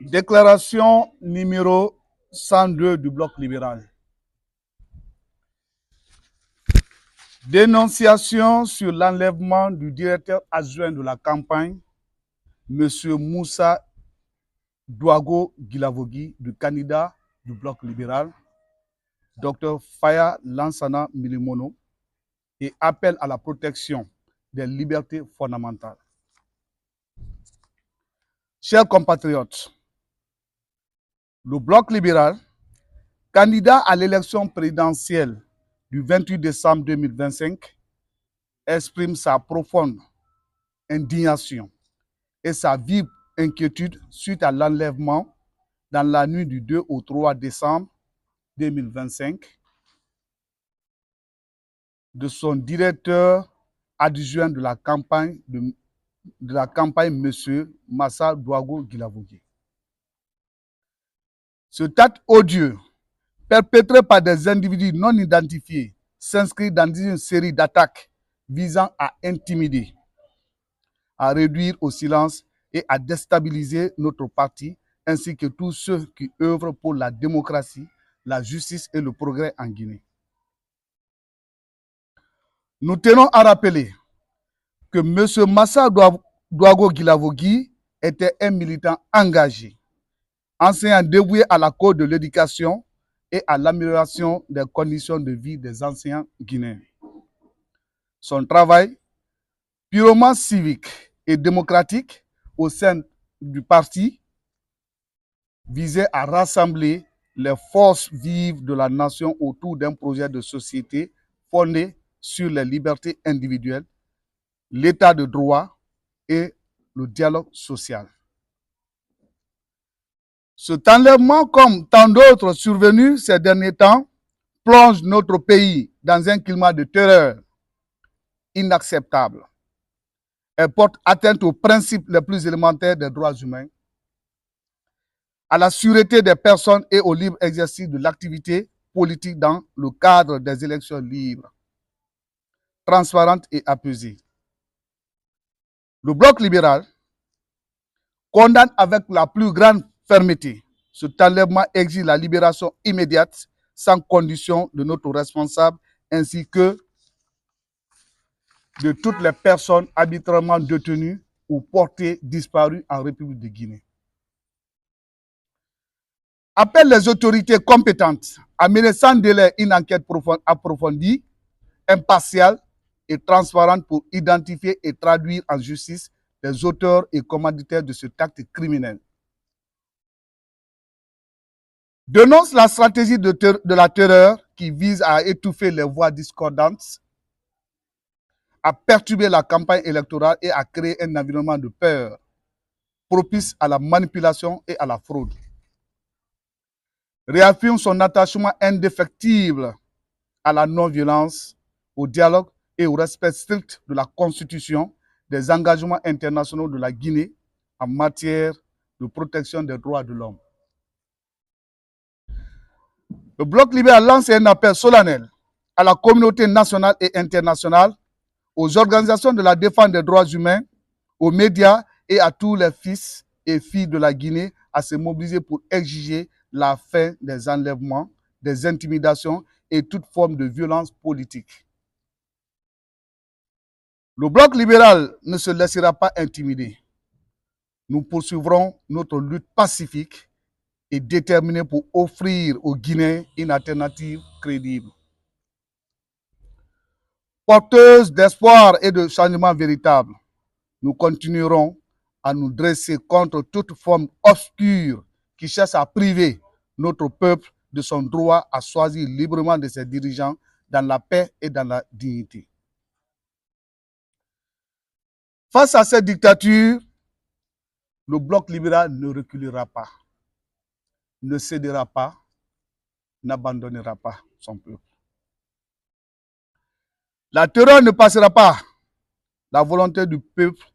Déclaration numéro 102 du Bloc libéral. Dénonciation sur l'enlèvement du directeur adjoint de la campagne, M. Moussa Douago Guilavogui, du candidat du Bloc libéral, Dr Faya Lansana Milimono, et appel à la protection des libertés fondamentales. Chers compatriotes, le Bloc libéral, candidat à l'élection présidentielle du 28 décembre 2025, exprime sa profonde indignation et sa vive inquiétude suite à l'enlèvement dans la nuit du 2 au 3 décembre 2025 de son directeur adjoint de la campagne, M. Massa Douago Guilavogui. Cet acte odieux, perpétré par des individus non identifiés, s'inscrit dans une série d'attaques visant à intimider, à réduire au silence et à déstabiliser notre parti, ainsi que tous ceux qui œuvrent pour la démocratie, la justice et le progrès en Guinée. Nous tenons à rappeler que M. Massa Douago Guilavogui était un militant engagé, enseignant dévoué à la cause de l'éducation et à l'amélioration des conditions de vie des enseignants guinéens. Son travail, purement civique et démocratique au sein du parti, visait à rassembler les forces vives de la nation autour d'un projet de société fondé sur les libertés individuelles, l'état de droit et le dialogue social. Cet enlèvement, comme tant d'autres survenus ces derniers temps, plonge notre pays dans un climat de terreur inacceptable. Elle porte atteinte aux principes les plus élémentaires des droits humains, à la sûreté des personnes et au libre exercice de l'activité politique dans le cadre des élections libres, transparentes et apaisées. Le Bloc libéral condamne avec la plus grande fermeté cet enlèvement, exige la libération immédiate, sans condition, de notre responsable, ainsi que de toutes les personnes arbitrairement détenues ou portées disparues en République de Guinée. Appelle les autorités compétentes à mener sans délai une enquête approfondie, impartiale et transparente pour identifier et traduire en justice les auteurs et commanditaires de cet acte criminel. Dénonce la stratégie de la terreur qui vise à étouffer les voix discordantes, à perturber la campagne électorale et à créer un environnement de peur propice à la manipulation et à la fraude. Réaffirme son attachement indéfectible à la non-violence, au dialogue et au respect strict de la Constitution, des engagements internationaux de la Guinée en matière de protection des droits de l'homme. Le Bloc libéral lance un appel solennel à la communauté nationale et internationale, aux organisations de la défense des droits humains, aux médias et à tous les fils et filles de la Guinée à se mobiliser pour exiger la fin des enlèvements, des intimidations et toute forme de violence politique. Le Bloc libéral ne se laissera pas intimider. Nous poursuivrons notre lutte pacifique et déterminée pour offrir aux Guinéens une alternative crédible, porteuse d'espoir et de changement véritable. Nous continuerons à nous dresser contre toute forme obscure qui cherche à priver notre peuple de son droit à choisir librement de ses dirigeants dans la paix et dans la dignité. Face à cette dictature, le Bloc libéral ne reculera pas, ne cédera pas, n'abandonnera pas son peuple. La terreur ne passera pas. La volonté du peuple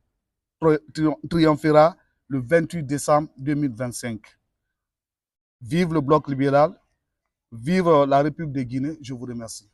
triomphera le 28 décembre 2025. Vive le Bloc libéral, vive la République de Guinée. Je vous remercie.